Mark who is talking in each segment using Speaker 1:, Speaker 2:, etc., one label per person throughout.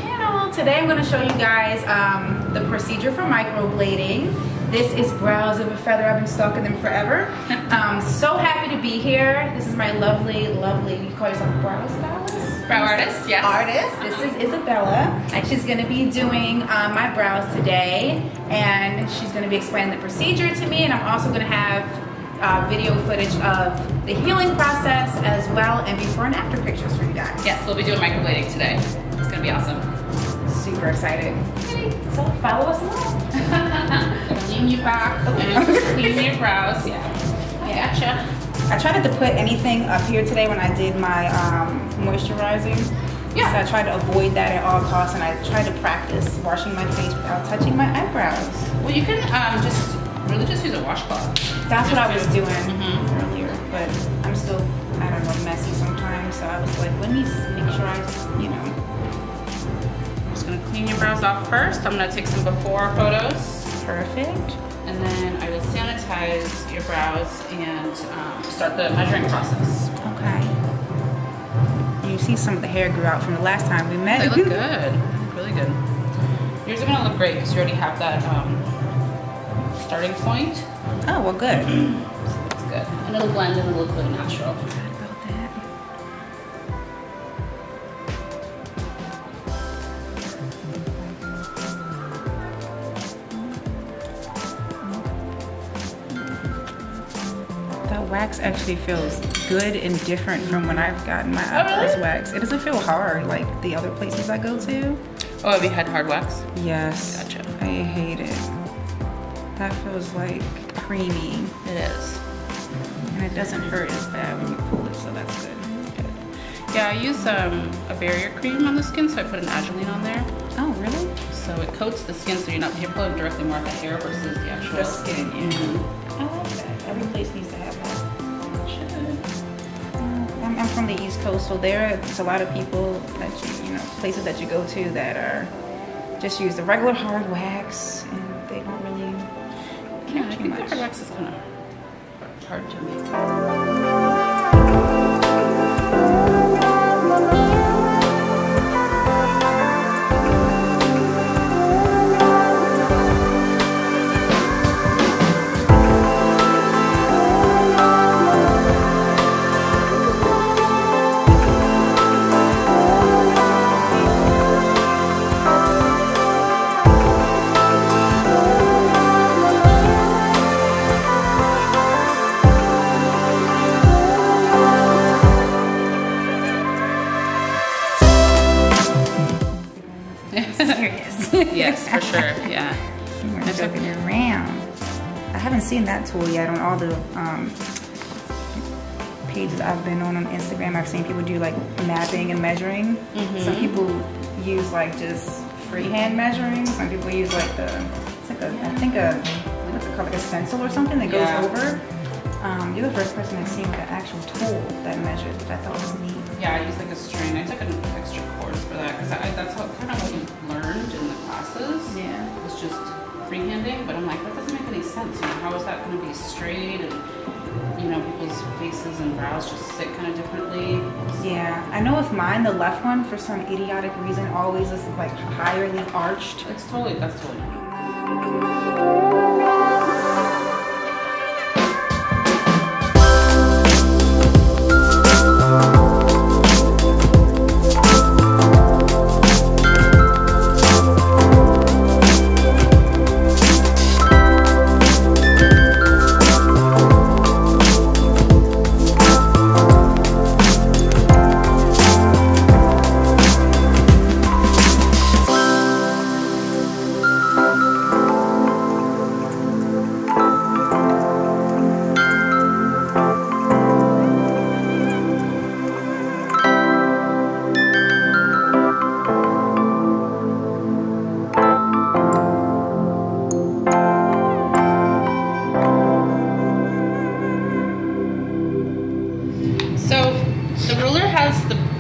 Speaker 1: channel. Today I'm going to show you guys the procedure for microblading. This is Brows of a Feather. I've been stalking them forever. So happy to be here. This is my lovely, you call yourself a brow stylist?
Speaker 2: Brow artist, yes.
Speaker 1: Artist. This is Izabela. She's going to be doing my brows today, and she's going to be explaining the procedure to me, and I'm also going to have video footage of the healing process as well, and before and after pictures for you guys.
Speaker 2: Yes, we'll be doing microblading today. It's going to be awesome.
Speaker 1: Super excited. So follow us along.
Speaker 2: Lean you back and clean your brows. Yeah. Gotcha.
Speaker 1: I tried not to put anything up here today when I did my moisturizing. Yeah. So I tried to avoid that at all costs, and I tried to practice washing my face without touching my eyebrows.
Speaker 2: Well, you can really just use a washcloth.
Speaker 1: That's what I was doing earlier, but I'm still, I don't know, messy sometimes. So I was like, let me make sure I,
Speaker 2: I'm just gonna clean your brows off first. I'm gonna take some before photos.
Speaker 1: Perfect.
Speaker 2: And then I will sanitize your brows and start the measuring process.
Speaker 1: Okay. You see some of the hair grew out from the last time we met.
Speaker 2: They look good. Really good. Yours are gonna look great because you already have that starting point.
Speaker 1: Oh, well, good.
Speaker 2: So that's good. And it'll blend and it'll look really natural.
Speaker 1: About that. That wax actually feels good and different from when I've gotten my eyebrows waxed. It doesn't feel hard like the other places I go to.
Speaker 2: Oh, have you had hard wax?
Speaker 1: Yes.
Speaker 2: Gotcha.
Speaker 1: I hate it. That feels like creamy.
Speaker 2: It is.
Speaker 1: And it doesn't hurt as bad when you pull it, so that's good.
Speaker 2: Yeah, I use a barrier cream on the skin, so I put an Agiline on there.
Speaker 1: Oh, really?
Speaker 2: So it coats the skin, so you're pulling directly more at the hair versus the actual
Speaker 1: skin. Yeah. I like that. Every place needs to have that. I'm from the East Coast, so there's a lot of people that places that you go to that are just use the regular hard wax, and they don't really care too much.
Speaker 2: Hard wax is kind of hard to make. Yes, for sure, yeah.
Speaker 1: We're joking around. I haven't seen that tool yet on all the pages I've been on Instagram. I've seen people do like mapping and measuring. Some people use like just freehand measuring. Some people use like what's it called, like a stencil or something that goes over. You're the first person I've seen with an actual tool that measures, which I thought was neat.
Speaker 2: Yeah, I use like a string. I took an extra course for that because that's kind of what you learned in the classes.
Speaker 1: Yeah.
Speaker 2: It's just freehanding, but I'm like, that doesn't make any sense. How is that going to be straight? And people's faces and brows just sit kind of differently.
Speaker 1: Yeah, I know with mine, the left one, for some idiotic reason, always is like highly arched.
Speaker 2: That's totally.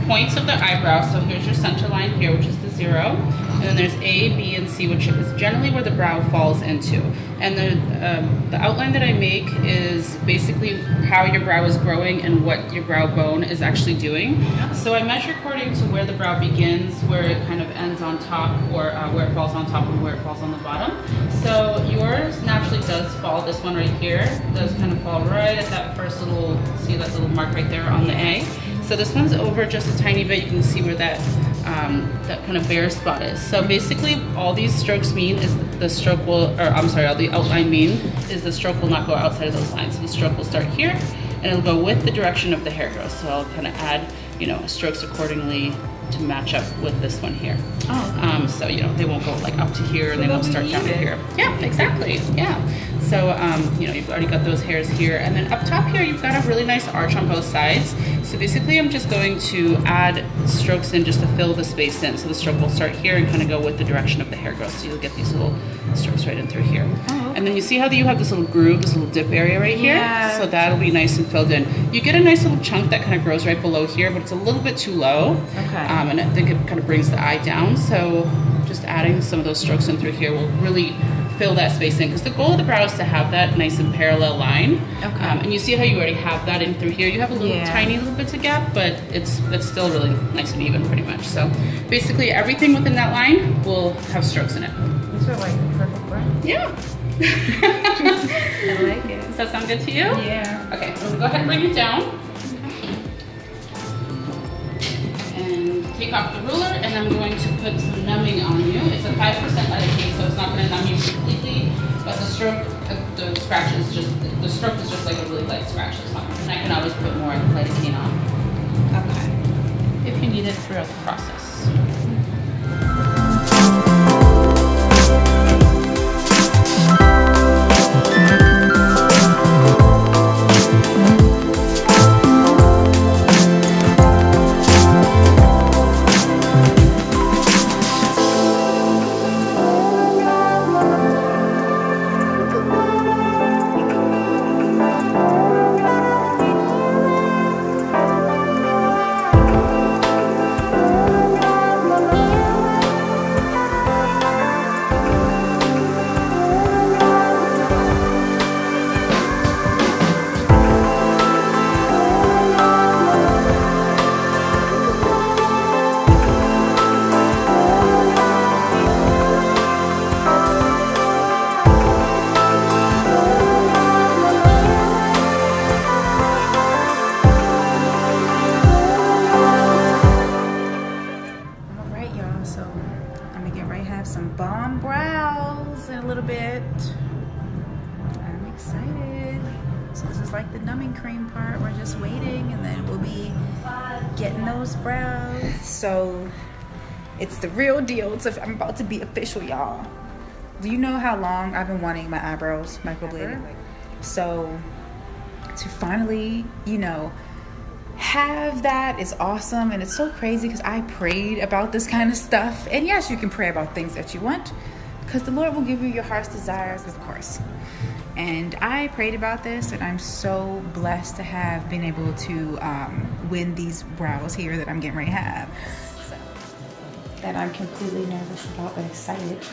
Speaker 2: Points of the eyebrow. So here's your center line here, which is the 0, and then there's A, B, and C, which is generally where the brow falls into. And the outline that I make is basically how your brow is growing and what your brow bone is actually doing. So I measure according to where the brow begins, where it kind of ends on top or where it falls on top and where it falls on the bottom. So yours naturally does fall, this one right here does kind of fall right at that first little, see that little mark right there on the A. So this one's over just a tiny bit. You can see where that that kind of bare spot is. So basically all these strokes mean is the stroke will, or I'm sorry, all the outline mean is the stroke will not go outside of those lines. So the stroke will start here and it'll go with the direction of the hair growth. So I'll kind of add, you know, strokes accordingly to match up with this one here. Oh, okay. So, you know, they won't go like up to here and they won't start down to here. Yeah, exactly. Yeah. So, you know, you've already got those hairs here. And then up top here, you've got a really nice arch on both sides. So basically, I'm just going to add strokes in just to fill the space in. So the stroke will start here and kind of go with the direction of the hair growth. So you'll get these little strokes right in through here. Oh, okay. And then you see how you have this little groove, this little dip area right here? Yeah. So that'll be nice and filled in. You get a nice little chunk that kind of grows right below here, but it's a little bit too low. Okay. And I think it kind of brings the eye down. So just adding some of those strokes in through here will really fill that space in, because the goal of the brow is to have that nice and parallel line. Okay. And you see how you already have that in through here. You have a little tiny little bits of gap, but it's still really nice and even pretty much. So basically everything within that line will have strokes in it.
Speaker 1: These are like the perfect brow.
Speaker 2: Yeah.
Speaker 1: I like it.
Speaker 2: Does that sound good to you?
Speaker 1: Yeah.
Speaker 2: Okay, I'm gonna go ahead and bring it down. Take off the ruler, and I'm going to put some numbing on you. It's a 5% lidocaine, so it's not going to numb you completely, but the stroke, the scratch is just, the stroke is just like a really light scratch. It's not, and I can always put more lidocaine on. Okay. If you need it throughout the process.
Speaker 1: Like the numbing cream part, we're just waiting and then we'll be getting those brows. So it's the real deal. I'm about to be official, y'all. Do you know how long I've been wanting my eyebrows microbladed? So to finally, you know, have that is awesome. And it's so crazy because I prayed about this kind of stuff. And yes, you can pray about things that you want, because the Lord will give you your heart's desires, of course. And I prayed about this, and I'm so blessed to have been able to win these brows here that I'm getting ready to have. So, that I'm completely nervous about, but excited.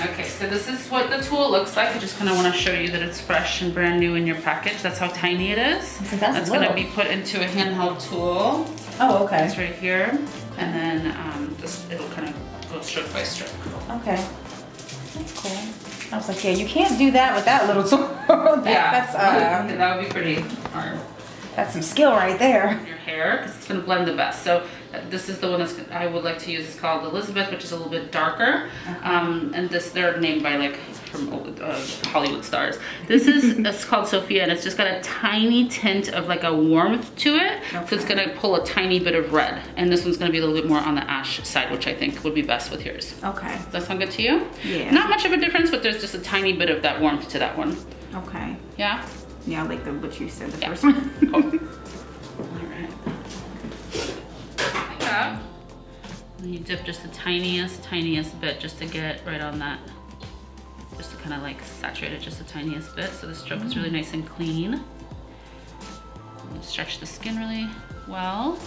Speaker 2: Okay, so this is what the tool looks like. I just kind of want to show you that it's fresh and brand new in your package. That's how tiny it is. So that's going to be put into a handheld tool.
Speaker 1: Oh, okay.
Speaker 2: It's right here. And then it'll kind of go stroke by stroke.
Speaker 1: Okay. That's cool. I was like, yeah, you can't do that with that little tool.
Speaker 2: That would be pretty hard.
Speaker 1: That's some skill right there.
Speaker 2: Your hair, because it's going to blend the best. So this is the one that I would like to use. It's called Elizabeth, which is a little bit darker. And they're named by like from Hollywood stars. This is it's called Sophia, and it's just got a tiny tint of like a warmth to it. Okay. So it's going to pull a tiny bit of red. And this one's going to be a little bit more on the ash side, which I think would be best with yours. Okay. Does that sound good to you? Yeah. Not much of a difference, but there's just a tiny bit of that warmth to that one. Okay. Yeah?
Speaker 1: Yeah, like what you said, the first one.
Speaker 2: Cool. All right. Like that. And you dip just the tiniest bit just to get right on that. Just to kind of like saturate it just the tiniest bit, so the stroke is really nice and clean. And stretch the skin really well.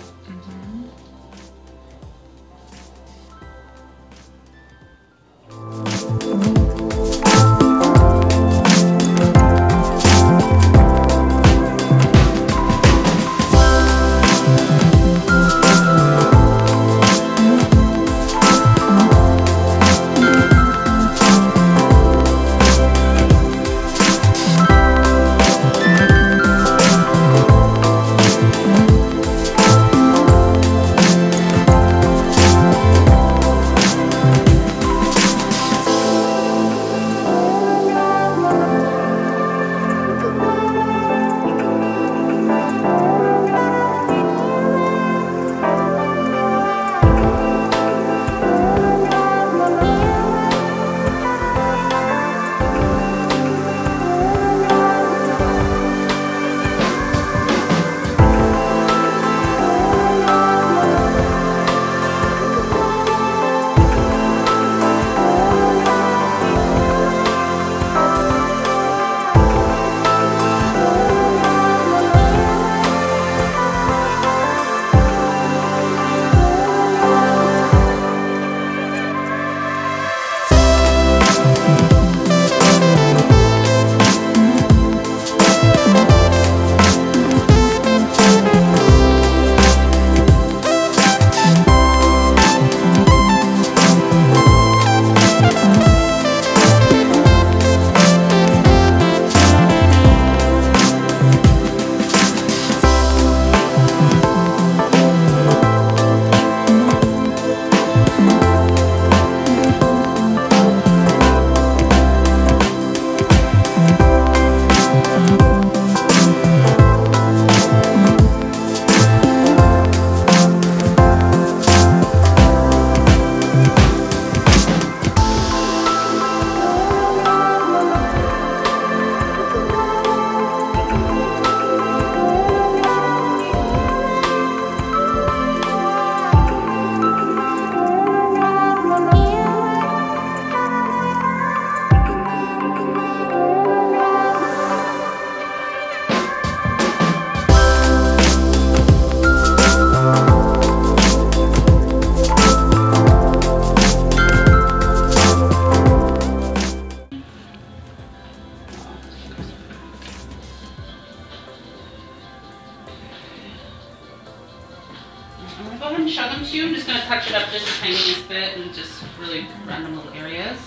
Speaker 2: tiniest bit and just really random little areas.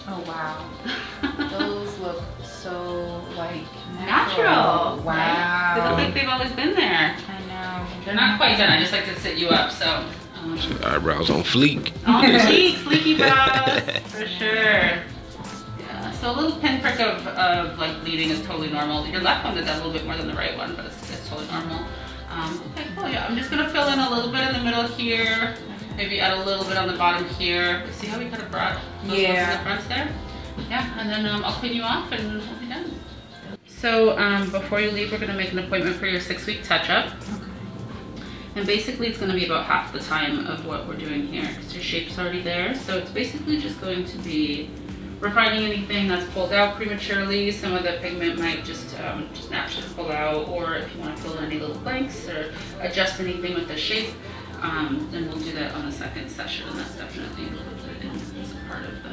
Speaker 1: Oh wow. Those look so like
Speaker 2: natural.
Speaker 1: Wow.
Speaker 2: Right? They look like they've always been there.
Speaker 1: I know.
Speaker 2: They're not quite done. I just like to sit you up. So
Speaker 3: eyebrows on fleek.
Speaker 2: On fleek, fleeky brows for sure. Yeah. So a little pinprick of like bleeding is totally normal. Your left one did that a little bit more than the right one, but it's totally normal. Okay, cool. Yeah, I'm just gonna fill in a little bit in the middle here. Maybe add a little bit on the bottom here. See how we kind of brought those ones in the front there? Yeah, and then I'll clean you off and we'll be done. So before you leave, we're gonna make an appointment for your 6-week touch-up. Okay. And basically it's gonna be about half the time of what we're doing here because your shape's already there. So it's basically just going to be refining anything that's pulled out prematurely. Some of the pigment might just naturally pull out, or if you want to fill in any little blanks or adjust anything with the shape, then we'll do that on the second session, and that's definitely included in as a part of the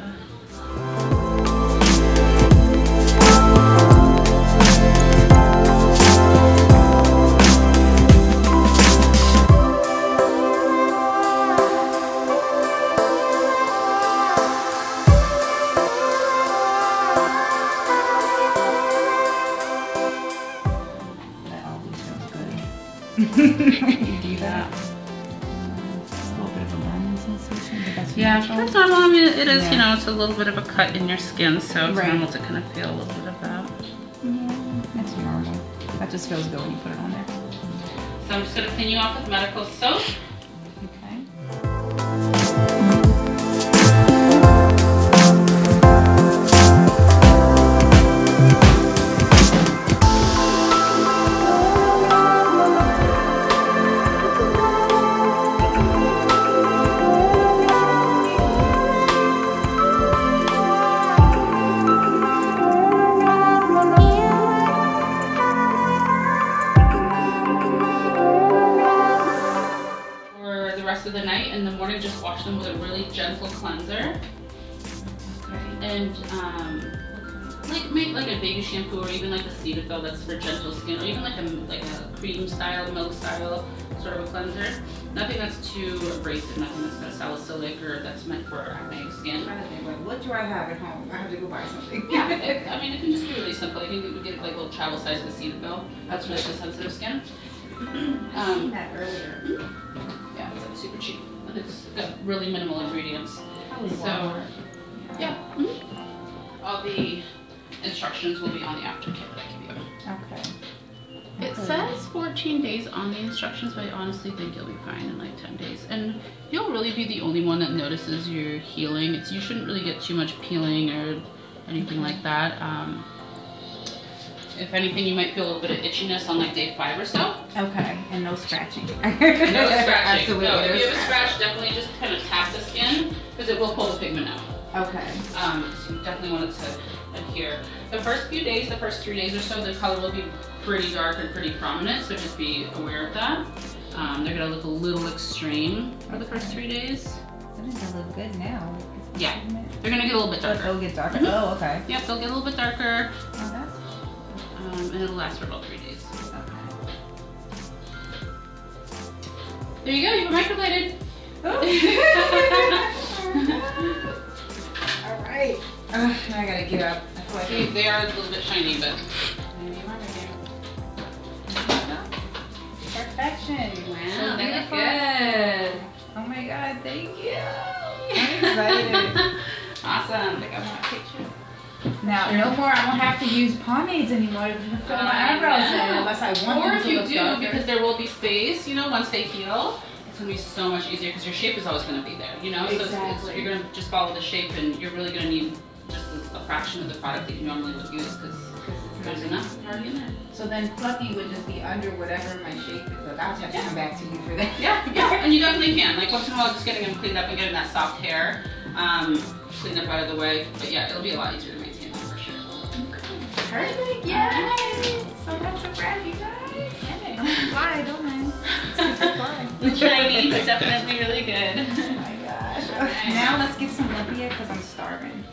Speaker 1: You do that. A little bit of a burning sensation, but that's natural.
Speaker 2: That's normal. I mean, it is, you know, it's a little bit of a cut in your skin, so it's
Speaker 1: right.
Speaker 2: normal to kind of feel a little bit of that.
Speaker 1: Yeah, that's normal. That just feels good when you put it on there.
Speaker 2: So I'm just going to clean you off with medical soap.
Speaker 1: Okay.
Speaker 2: Of the night, in the morning just wash them with a really gentle cleanser. Okay. And like make like a baby shampoo, or even like a Cetaphil that's for gentle skin, or even like a cream style, milk style sort of a cleanser. Nothing that's too abrasive, nothing that's gonna salicylic or that's meant for acne skin.
Speaker 1: Like, what do I have at home? I have to go buy something.
Speaker 2: Yeah, I mean it can just be really simple. You can get like a little travel size of a Cetaphil. That's really for sensitive skin.
Speaker 1: I've seen that earlier.
Speaker 2: Yeah, it's like super cheap. And it's got really minimal ingredients. So, yeah. All the instructions will be on the aftercare that I give you.
Speaker 1: Okay.
Speaker 2: It says 14 days on the instructions, but I honestly think you'll be fine in like 10 days. And you'll really be the only one that notices your healing. You shouldn't really get too much peeling or anything like that. If anything, you might feel a little bit of itchiness on like day 5 or so.
Speaker 1: Okay, and no scratching.
Speaker 2: No scratching.
Speaker 1: Absolutely.
Speaker 2: No, if you have a scratch, definitely just kind of tap the skin because it will pull the pigment out.
Speaker 1: Okay.
Speaker 2: So you definitely want it to adhere. The first few days, the first 3 days or so, the color will be pretty dark and pretty prominent, so just be aware of that. They're gonna look a little extreme for the first 3 days.
Speaker 1: Doesn't that look good now?
Speaker 2: Yeah, they're gonna get a little bit darker.
Speaker 1: They'll get darker. Oh, okay.
Speaker 2: Yep, they'll get a little bit darker.
Speaker 1: Oh, that's.
Speaker 2: And it'll last for about 3 days.
Speaker 1: Okay.
Speaker 2: There you go. You were microbladed.
Speaker 1: Oh. All right. Now I gotta get up.
Speaker 2: They are a little bit shiny, but
Speaker 1: there you are again. Perfection.
Speaker 2: Wow,
Speaker 1: so
Speaker 2: they look
Speaker 1: good. Oh my God, thank you. I'm excited.
Speaker 2: Awesome. They got my picture.
Speaker 1: Now, no more. I won't have to use pomades anymore to fill my eyebrows in unless I want
Speaker 2: or
Speaker 1: them
Speaker 2: if
Speaker 1: to
Speaker 2: you
Speaker 1: look
Speaker 2: do,
Speaker 1: darker.
Speaker 2: because there will be space, you know, once they heal. It's gonna be so much easier because your shape is always gonna be there, you know.
Speaker 1: Exactly.
Speaker 2: So you're gonna just follow the shape, and you're really gonna need just a fraction of the product that you normally would use because there's enough already in there.
Speaker 1: So then fluffy would just be under whatever my shape is. Like, I'll have to come back to you for that.
Speaker 2: Yeah, and you definitely can. Like once in a while, just getting them cleaned up and getting that soft hair cleaned up out of the way. But yeah, it'll be a lot easier to maintain them for sure.
Speaker 1: Perfect. Yay! So that's a wrap, you guys. Fly, don't mind. Super fly.
Speaker 2: It's shiny, but definitely really good.
Speaker 1: Oh my gosh. Right. Now let's get some lumpia because I'm starving.